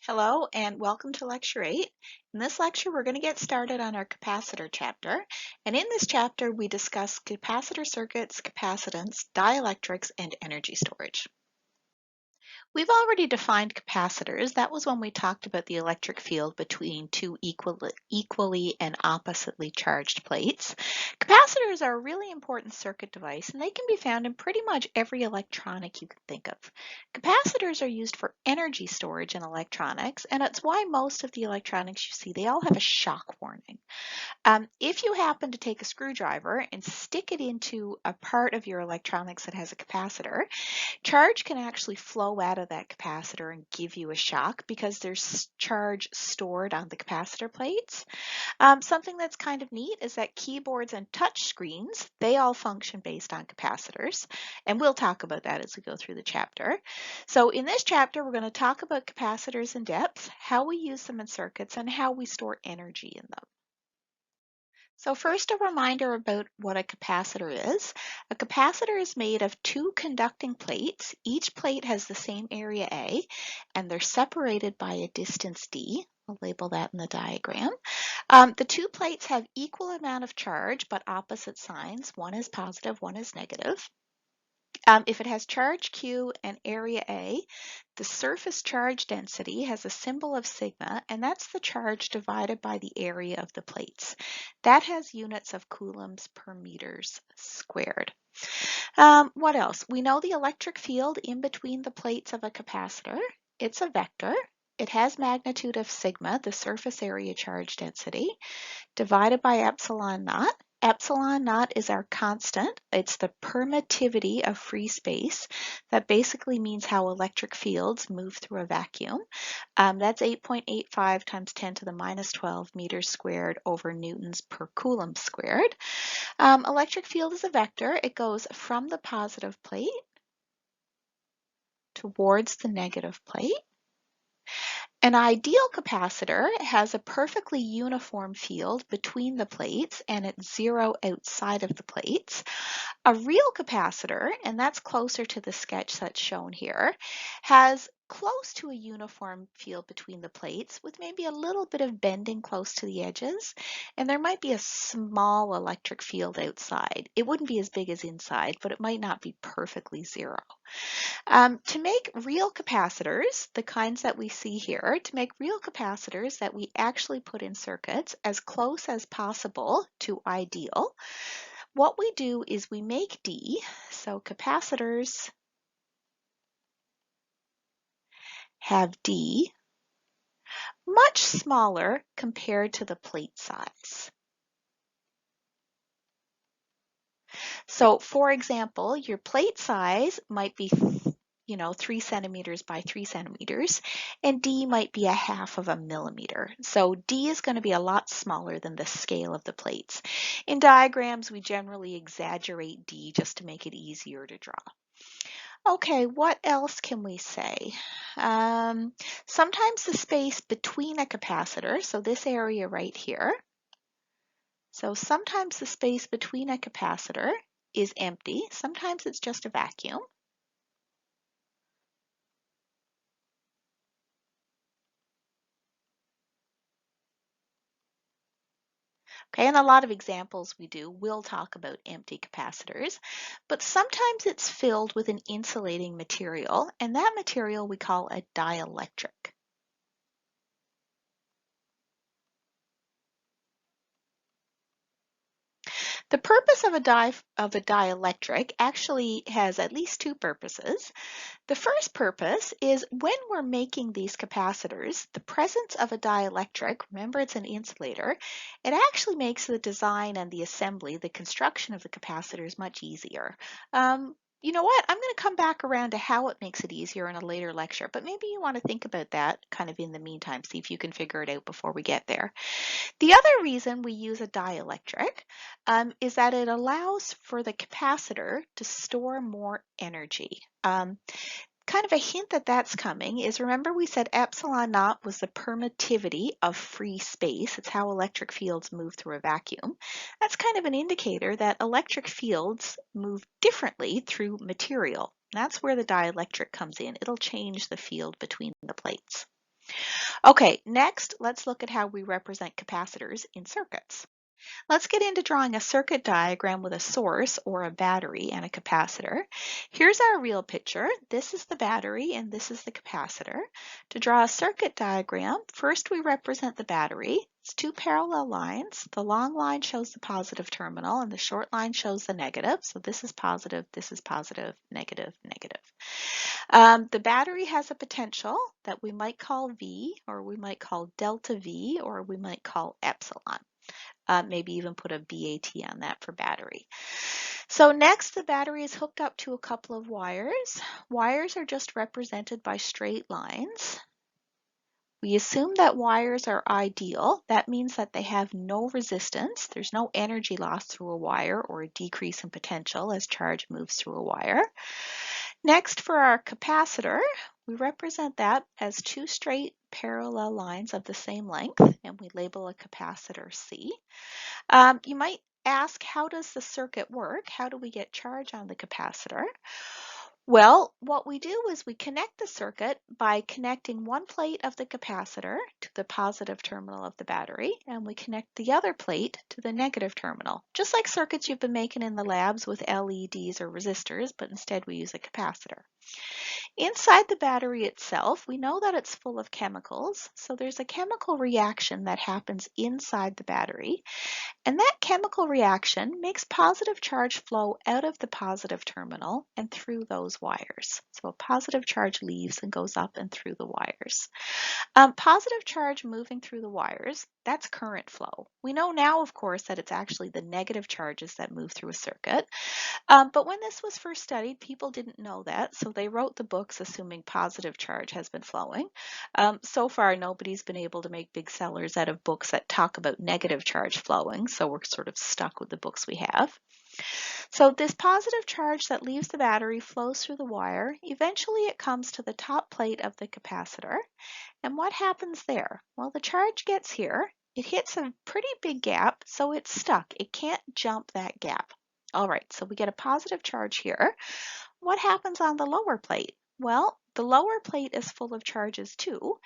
Hello and welcome to Lecture 8. In this lecture, we're going to get started on our capacitor chapter. And in this chapter, we discuss capacitor circuits, capacitance, dielectrics, and energy storage. We've already defined capacitors. That was when we talked about the electric field between two equally and oppositely charged plates. Capacitors are a really important circuit device, and they can be found in pretty much every electronic you can think of. Capacitors are used for energy storage in electronics, and it's why most of the electronics you see, they all have a shock warning. If you happen to take a screwdriver and stick it into a part of your electronics that has a capacitor, charge can actually flow out of that capacitor and give you a shock because there's charge stored on the capacitor plates. Something that's kind of neat is that keyboards and touch screens, they all function based on capacitors, and we'll talk about that as we go through the chapter. So in this chapter, we're going to talk about capacitors in depth, how we use them in circuits, and how we store energy in them. So first, a reminder about what a capacitor is. A capacitor is made of two conducting plates. Each plate has the same area A, and they're separated by a distance D. I'll label that in the diagram. The two plates have equal amount of charge, but opposite signs. One is positive, one is negative. If it has charge Q and area A, the surface charge density has a symbol of sigma, and that's the charge divided by the area of the plates. That has units of coulombs per meters squared. What else? We know the electric field in between the plates of a capacitor. It's a vector. It has magnitude of sigma, the surface area charge density, divided by epsilon naught. Epsilon naught is our constant. It's the permittivity of free space. That basically means how electric fields move through a vacuum. That's 8.85 times 10 to the minus 12 meters squared over newtons per coulomb squared. Electric field is a vector. It goes from the positive plate towards the negative plate. An ideal capacitor has a perfectly uniform field between the plates and it's zero outside of the plates. A real capacitor, and that's closer to the sketch that's shown here, has close to a uniform field between the plates with maybe a little bit of bending close to the edges, and there might be a small electric field outside. It wouldn't be as big as inside, but it might not be perfectly zero. To make real capacitors, the kinds that we see here, to make real capacitors that we actually put in circuits as close as possible to ideal, what we do is we make D, so capacitors have D much smaller compared to the plate size. So for example, your plate size might be 3 centimeters by 3 centimeters, and D might be a half of a millimeter. So D is going to be a lot smaller than the scale of the plates. In diagrams, we generally exaggerate D just to make it easier to draw. Okay, what else can we say? Sometimes the space between a capacitor, so this area right here, so sometimes the space between a capacitor is empty. Sometimes it's just a vacuum. Okay, and a lot of examples will talk about empty capacitors, but sometimes it's filled with an insulating material, and that material we call a dielectric. The purpose of a dielectric actually has at least two purposes. The first purpose is when we're making these capacitors, the presence of a dielectric, remember it's an insulator, it actually makes the design and the assembly, the construction of the capacitors much easier. You know what? I'm going to come back around to how it makes it easier in a later lecture, but maybe you want to think about that kind of in the meantime, see if you can figure it out before we get there. The other reason we use a dielectric is that it allows for the capacitor to store more energy. Kind of a hint that that's coming is, remember we said epsilon naught was the permittivity of free space. It's how electric fields move through a vacuum. That's kind of an indicator that electric fields move differently through material. That's where the dielectric comes in. It'll change the field between the plates. Okay, next, let's look at how we represent capacitors in circuits. Let's get into drawing a circuit diagram with a source or a battery and a capacitor. Here's our real picture. This is the battery and this is the capacitor. To draw a circuit diagram, first we represent the battery. It's two parallel lines. The long line shows the positive terminal and the short line shows the negative. So this is positive, negative, negative. The battery has a potential that we might call V, or we might call delta V, or we might call epsilon. Maybe even put a BAT on that for battery. So next, the battery is hooked up to a couple of wires. Wires are just represented by straight lines. We assume that wires are ideal. That means that they have no resistance. There's no energy loss through a wire or a decrease in potential as charge moves through a wire. Next, for our capacitor, we represent that as two straight parallel lines of the same length, and we label a capacitor C. You might ask, how does the circuit work? How do we get charge on the capacitor? Well, what we do is we connect the circuit by connecting one plate of the capacitor to the positive terminal of the battery, and we connect the other plate to the negative terminal, just like circuits you've been making in the labs with LEDs or resistors, but instead we use a capacitor. Inside the battery itself, we know that it's full of chemicals, so there's a chemical reaction that happens inside the battery. And that chemical reaction makes positive charge flow out of the positive terminal and through those wires. So a positive charge leaves and goes up and through the wires. Positive charge moving through the wires, that's current flow. We know now, of course, that it's actually the negative charges that move through a circuit. But when this was first studied, people didn't know that, so they wrote the books assuming positive charge has been flowing. So far, nobody's been able to make big sellers out of books that talk about negative charge flowing, so we're sort of stuck with the books we have. So this positive charge that leaves the battery flows through the wire. Eventually, it comes to the top plate of the capacitor. And what happens there? Well, the charge gets here. It hits a pretty big gap, so it's stuck. It can't jump that gap. All right, so we get a positive charge here. What happens on the lower plate? Well, the lower plate is full of charges too,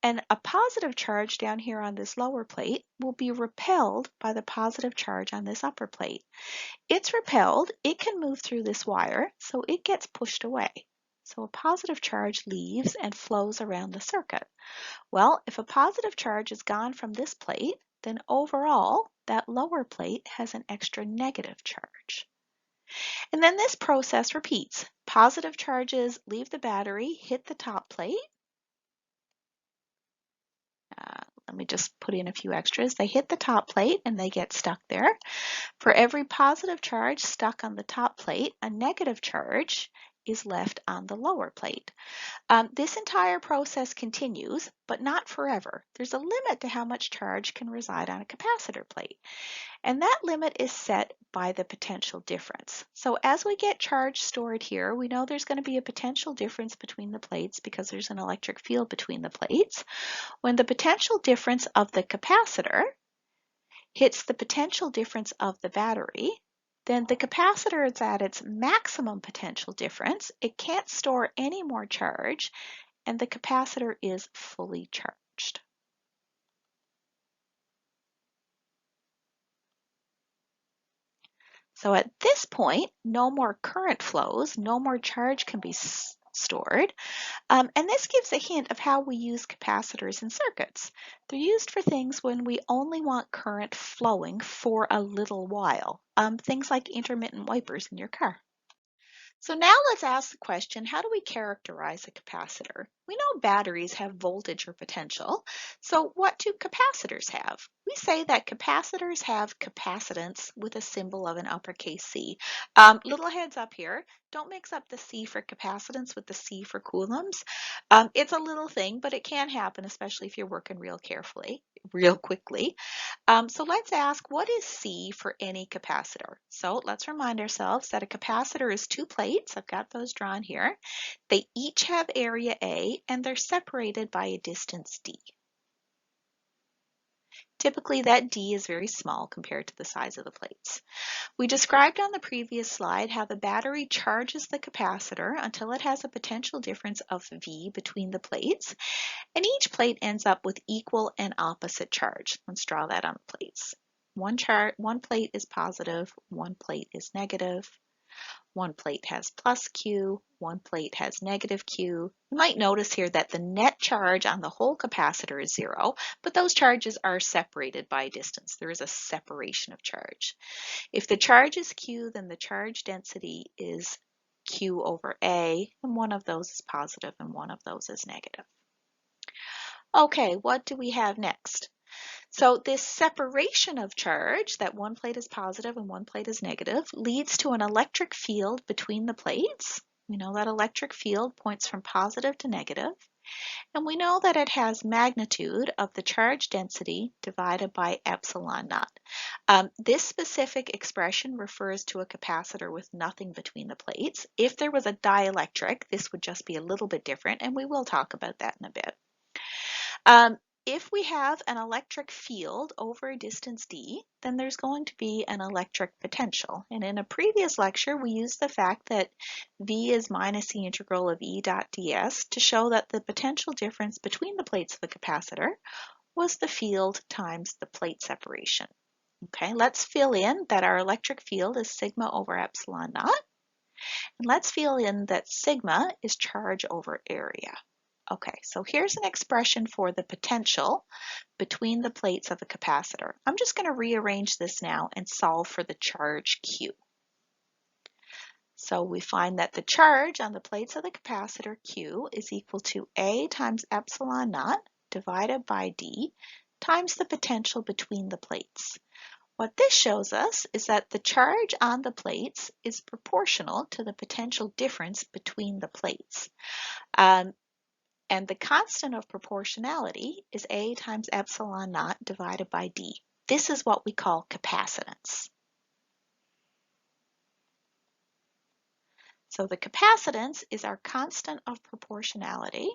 and a positive charge down here on this lower plate will be repelled by the positive charge on this upper plate. It's repelled, it can move through this wire, so it gets pushed away. So a positive charge leaves and flows around the circuit. Well, if a positive charge is gone from this plate, then overall, that lower plate has an extra negative charge. And then this process repeats. Positive charges leave the battery, hit the top plate. Let me just put in a few extras. They hit the top plate and they get stuck there. For every positive charge stuck on the top plate, a negative charge is left on the lower plate. This entire process continues, but not forever. There's a limit to how much charge can reside on a capacitor plate. And that limit is set by the potential difference. So as we get charge stored here, we know there's going to be a potential difference between the plates because there's an electric field between the plates. When the potential difference of the capacitor hits the potential difference of the battery, then the capacitor is at its maximum potential difference. It can't store any more charge, and the capacitor is fully charged. So at this point, no more current flows, no more charge can be stored. And this gives a hint of how we use capacitors in circuits. They're used for things when we only want current flowing for a little while. Things like intermittent wipers in your car. So now let's ask the question, how do we characterize a capacitor? We know batteries have voltage or potential. So what do capacitors have? We say that capacitors have capacitance with a symbol of an uppercase C. Little heads up here, don't mix up the C for capacitance with the C for coulombs. It's a little thing, but it can happen, especially if you're working real quickly. So let's ask, what is C for any capacitor? So let's remind ourselves that a capacitor is two plates. I've got those drawn here. They each have area A and they're separated by a distance D. Typically, that d is very small compared to the size of the plates. We described on the previous slide how the battery charges the capacitor until it has a potential difference of V between the plates, and each plate ends up with equal and opposite charge. Let's draw that on the plates. One plate is positive, one plate is negative. One plate has plus Q, one plate has negative Q. You might notice here that the net charge on the whole capacitor is 0, but those charges are separated by distance. There is a separation of charge. If the charge is Q, then the charge density is Q over A, and one of those is positive and one of those is negative. Okay, what do we have next? So this separation of charge, that one plate is positive and one plate is negative, leads to an electric field between the plates. We know that electric field points from positive to negative, and we know that it has magnitude of the charge density divided by epsilon naught. This specific expression refers to a capacitor with nothing between the plates. If there was a dielectric, this would just be a little bit different, and we will talk about that in a bit. If we have an electric field over a distance d, then there's going to be an electric potential. And in a previous lecture, we used the fact that V is minus the integral of E dot ds to show that the potential difference between the plates of the capacitor was the field times the plate separation. Okay, let's fill in that our electric field is sigma over epsilon naught. And let's fill in that sigma is charge over area. Okay, so here's an expression for the potential between the plates of a capacitor. I'm just going to rearrange this now and solve for the charge Q. So we find that the charge on the plates of the capacitor Q is equal to A times epsilon naught divided by D times the potential between the plates. What this shows us is that the charge on the plates is proportional to the potential difference between the plates. And the constant of proportionality is A times epsilon naught divided by D. This is what we call capacitance. So the capacitance is our constant of proportionality.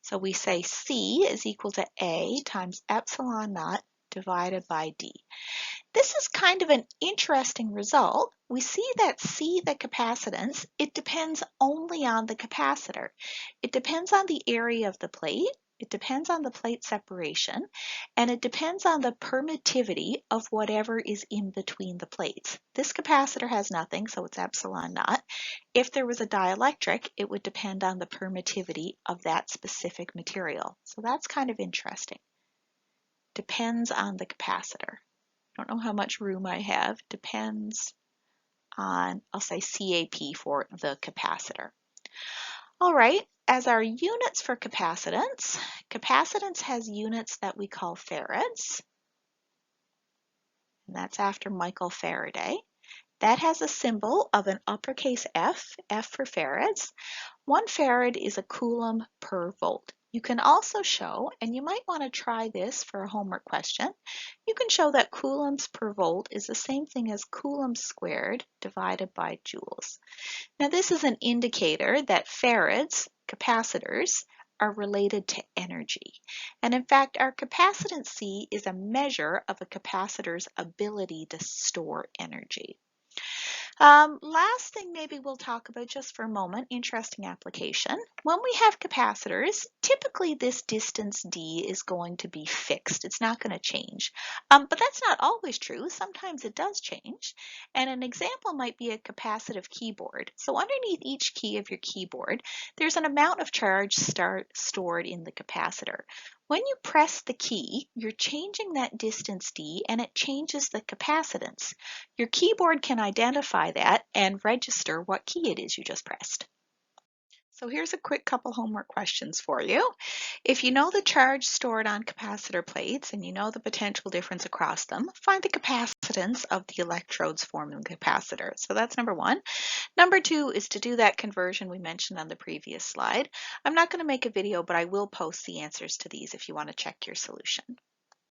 So we say C is equal to A times epsilon naught divided by D. This is kind of an interesting result. We see that C, the capacitance, it depends only on the capacitor. It depends on the area of the plate, it depends on the plate separation, and it depends on the permittivity of whatever is in between the plates. This capacitor has nothing, so it's epsilon naught. If there was a dielectric, it would depend on the permittivity of that specific material. So that's kind of interesting. Depends on the capacitor. I don't know how much room I have. Depends on, I'll say CAP for the capacitor. All right, as our units for capacitance, capacitance has units that we call farads. And that's after Michael Faraday. That has a symbol of an uppercase F, F for farads. 1 farad is a coulomb per volt. You can also show, and you might want to try this for a homework question, you can show that coulombs per volt is the same thing as coulombs squared divided by joules. Now this is an indicator that farads, capacitors, are related to energy. And in fact, our capacitance C is a measure of a capacitor's ability to store energy. Last thing maybe we'll talk about just for a moment, interesting application. When we have capacitors, typically this distance D is going to be fixed. It's not going to change. But that's not always true. Sometimes it does change. And an example might be a capacitive keyboard. So underneath each key of your keyboard, there's an amount of charge stored in the capacitor. When you press the key, you're changing that distance D and it changes the capacitance. Your keyboard can identify that and register what key it is you just pressed. So here's a quick couple homework questions for you. If you know the charge stored on capacitor plates and you know the potential difference across them, find the capacitance of the electrodes forming the capacitor. So that's number 1. Number 2 is to do that conversion we mentioned on the previous slide. I'm not going to make a video, but I will post the answers to these if you want to check your solution.